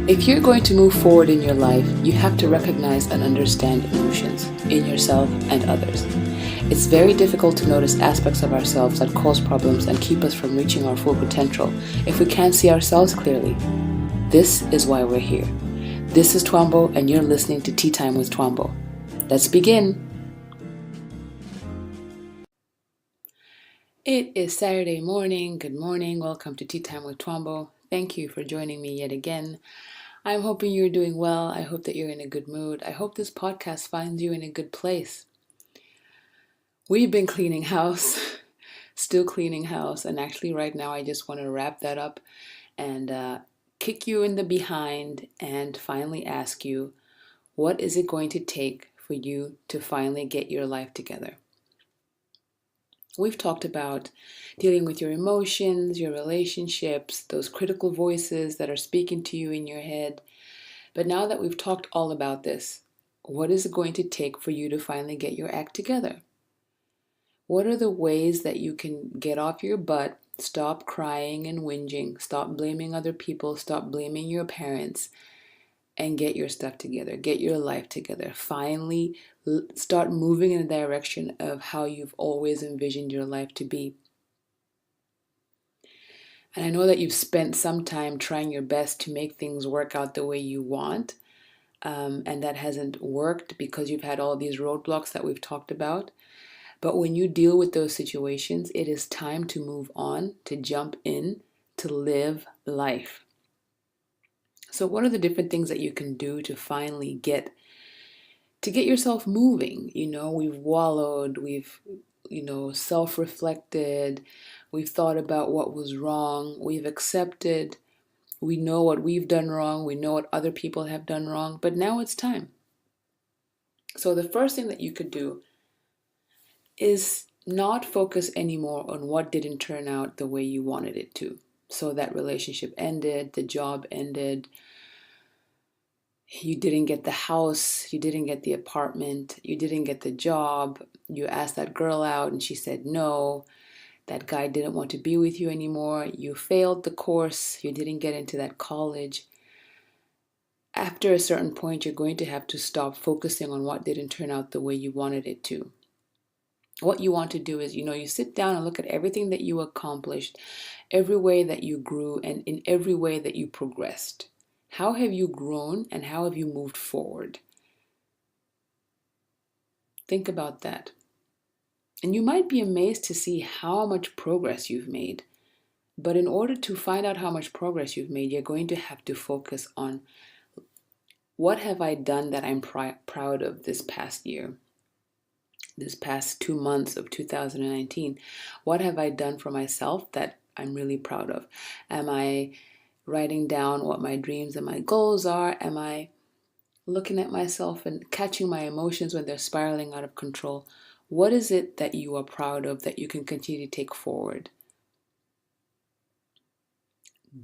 If you're going to move forward in your life, you have to recognize and understand emotions in yourself and others. It's very difficult to notice aspects of ourselves that cause problems and keep us from reaching our full potential if we can't see ourselves clearly. This is why we're here. This is Twaambo, and you're listening to Tea Time with Twaambo. Let's begin. It is Saturday morning. Good morning. Welcome to Tea Time with Twaambo. Thank you for joining me yet again. I'm hoping you're doing well. I hope that you're in a good mood. I hope this podcast finds you in a good place. We've been cleaning house, still cleaning house, and actually right now I just want to wrap that up and kick you in the behind and finally ask you, what is it going to take for you to finally get your life together? We've talked about dealing with your emotions, your relationships, those critical voices that are speaking to you in your head. But now that we've talked all about this, what is it going to take for you to finally get your act together? What are the ways that you can get off your butt, stop crying and whinging, stop blaming other people, stop blaming your parents, and get your stuff together, get your life together. Finally, start moving in the direction of how you've always envisioned your life to be. And I know that you've spent some time trying your best to make things work out the way you want, and that hasn't worked because you've had all these roadblocks that we've talked about. But when you deal with those situations, it is time to move on, to jump in, to live life. So what are the different things that you can do to finally get yourself moving? We've wallowed, we've, self-reflected, we've thought about what was wrong, we've accepted, we know what we've done wrong, we know what other people have done wrong, but now it's time. So the first thing that you could do is not focus anymore on what didn't turn out the way you wanted it to. So that relationship ended, the job ended, you didn't get the house, you didn't get the apartment, you didn't get the job, you asked that girl out and she said no, that guy didn't want to be with you anymore, you failed the course, you didn't get into that college. After a certain point, you're going to have to stop focusing on what didn't turn out the way you wanted it to. What you want to do is, you sit down and look at everything that you accomplished, every way that you grew, and in every way that you progressed. How have you grown and how have you moved forward? Think about that. And you might be amazed to see how much progress you've made. But in order to find out how much progress you've made, you're going to have to focus on, what have I done that I'm proud of this past year? This past 2 months of 2019, what have I done for myself that I'm really proud of? Am I writing down what my dreams and my goals are? Am I looking at myself and catching my emotions when they're spiraling out of control? What is it that you are proud of that you can continue to take forward?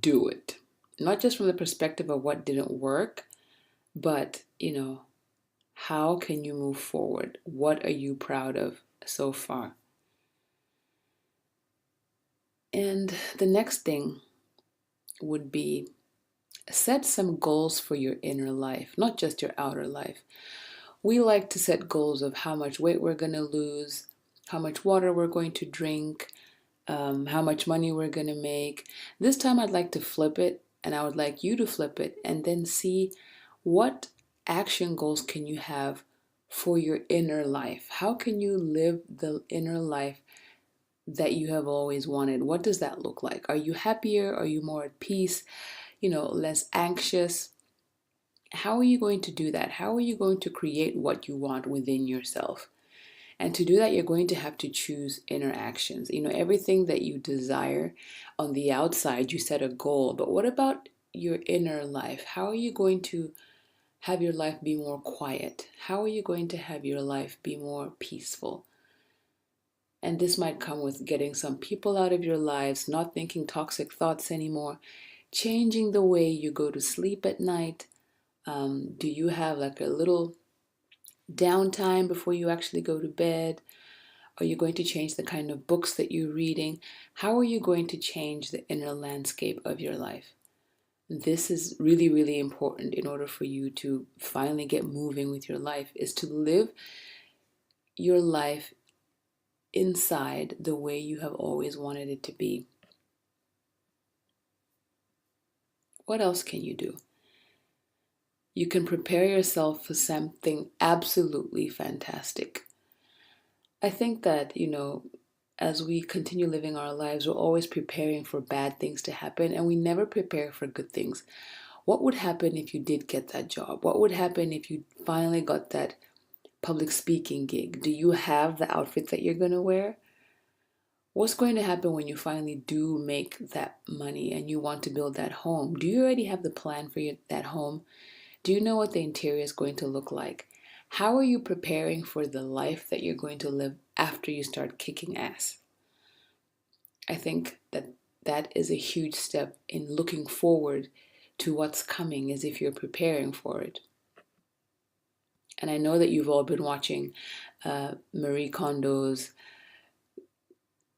Do it. Not just from the perspective of what didn't work, but, how can you move forward? What are you proud of so far? And the next thing would be, set some goals for your inner life, not just your outer life. We like to set goals of how much weight we're going to lose, how much water we're going to drink, how much money we're going to make. This time I'd like to flip it, and I would like you to flip it and then see, what action goals can you have for your inner life? How can you live the inner life that you have always wanted? What does that look like? Are you happier? Are you more at peace? Less anxious? How are you going to do that? How are you going to create what you want within yourself? And to do that, you're going to have to choose inner actions. Everything that you desire on the outside, you set a goal. But what about your inner life? How are you going to have your life be more quiet? How are you going to have your life be more peaceful? And this might come with getting some people out of your lives, not thinking toxic thoughts anymore, changing the way you go to sleep at night. Do you have like a little downtime before you actually go to bed? Are you going to change the kind of books that you're reading? How are you going to change the inner landscape of your life? this is really, really important in order for you to finally get moving with your life, is to live your life inside the way you have always wanted it to be. What else can you do? You can prepare yourself for something absolutely fantastic. I think that, as we continue living our lives, we're always preparing for bad things to happen and we never prepare for good things. What would happen if you did get that job? What would happen if you finally got that public speaking gig? Do you have the outfit that you're going to wear? What's going to happen when you finally do make that money and you want to build that home? Do you already have the plan for that home? Do you know what the interior is going to look like? How are you preparing for the life that you're going to live after you start kicking ass? I think that is a huge step in looking forward to what's coming, as if you're preparing for it. And I know that you've all been watching Marie Kondo's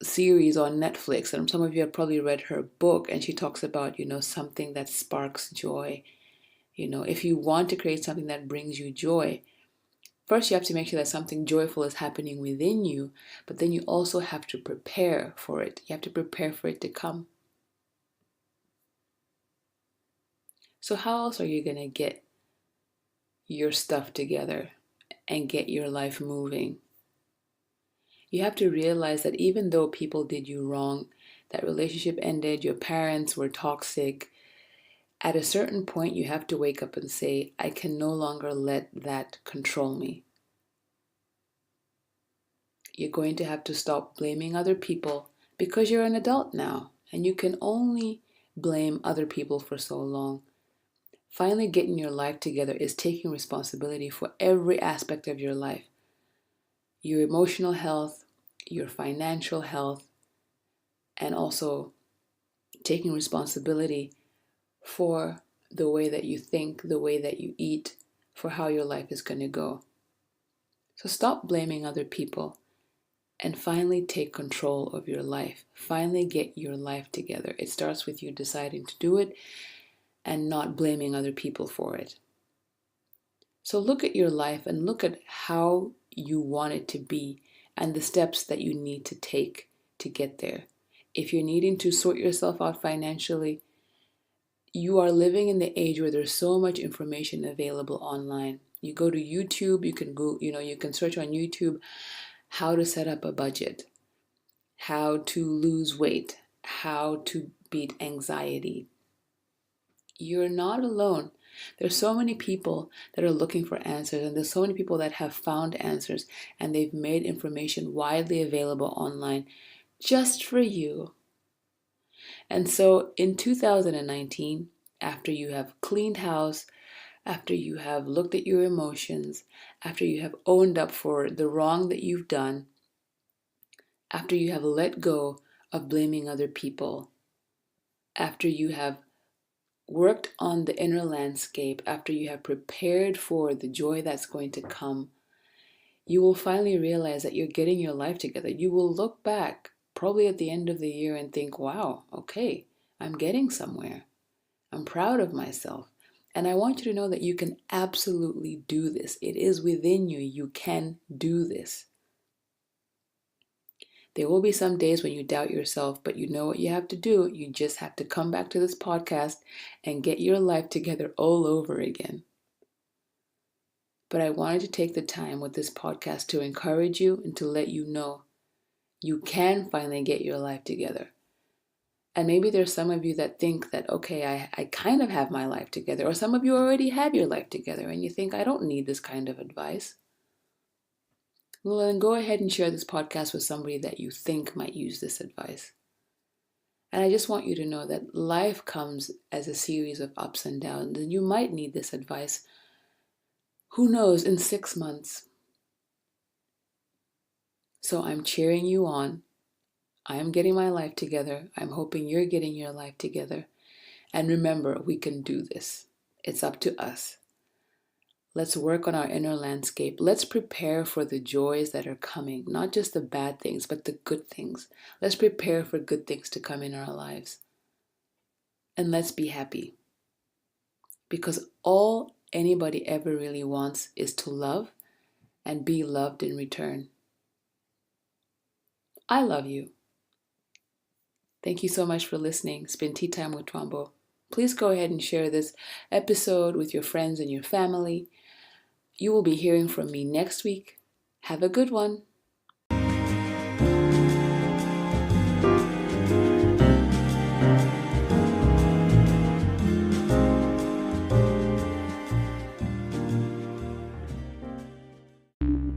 series on Netflix, and some of you have probably read her book, and she talks about, something that sparks joy. If you want to create something that brings you joy, first you have to make sure that something joyful is happening within you, but then you also have to prepare for it. You have to prepare for it to come. So how else are you going to get your stuff together and get your life moving? You have to realize that even though people did you wrong, that relationship ended, your parents were toxic, at a certain point you have to wake up and say, I can no longer let that control me. You're going to have to stop blaming other people because you're an adult now and you can only blame other people for so long. Finally getting your life together is taking responsibility for every aspect of your life. Your emotional health, your financial health, and also taking responsibility for the way that you think, the way that you eat, for how your life is going to go. So stop blaming other people and finally take control of your life. Finally get your life together. It starts with you deciding to do it and not blaming other people for it. So look at your life and look at how you want it to be and the steps that you need to take to get there. If you're needing to sort yourself out financially, you are living in the age where there's so much information available online. You go to YouTube, you can go, you can search on YouTube how to set up a budget, how to lose weight, how to beat anxiety. You're not alone. There's so many people that are looking for answers, and there's so many people that have found answers, and they've made information widely available online just for you. And so in 2019, after you have cleaned house, after you have looked at your emotions, after you have owned up for the wrong that you've done, after you have let go of blaming other people, after you have worked on the inner landscape, after you have prepared for the joy that's going to come, you will finally realize that you're getting your life together. You will look back probably at the end of the year and think, wow, okay, I'm getting somewhere. I'm proud of myself. And I want you to know that you can absolutely do this. It is within you. You can do this. There will be some days when you doubt yourself, but you know what you have to do. You just have to come back to this podcast and get your life together all over again. But I wanted to take the time with this podcast to encourage you and to let you know you can finally get your life together. And maybe there's some of you that think that, okay, I kind of have my life together. Or some of you already have your life together and you think, I don't need this kind of advice. Well, then go ahead and share this podcast with somebody that you think might use this advice. And I just want you to know that life comes as a series of ups and downs, and you might need this advice, who knows, in 6 months. So I'm cheering you on. I am getting my life together. I'm hoping you're getting your life together. And remember, we can do this. It's up to us. Let's work on our inner landscape. Let's prepare for the joys that are coming, not just the bad things, but the good things. Let's prepare for good things to come in our lives. And let's be happy. because all anybody ever really wants is to love and be loved in return. I love you. Thank you so much for listening. It's been Tea Time with Twaambo. Please go ahead and share this episode with your friends and your family. You will be hearing from me next week. Have a good one.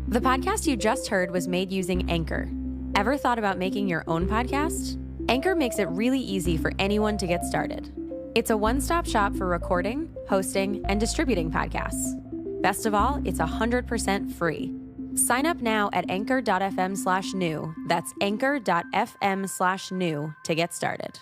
The podcast you just heard was made using Anchor. Ever thought about making your own podcast? Anchor makes it really easy for anyone to get started. It's a one-stop shop for recording, hosting, and distributing podcasts. Best of all, it's 100% free. Sign up now at anchor.fm/new. That's anchor.fm/new to get started.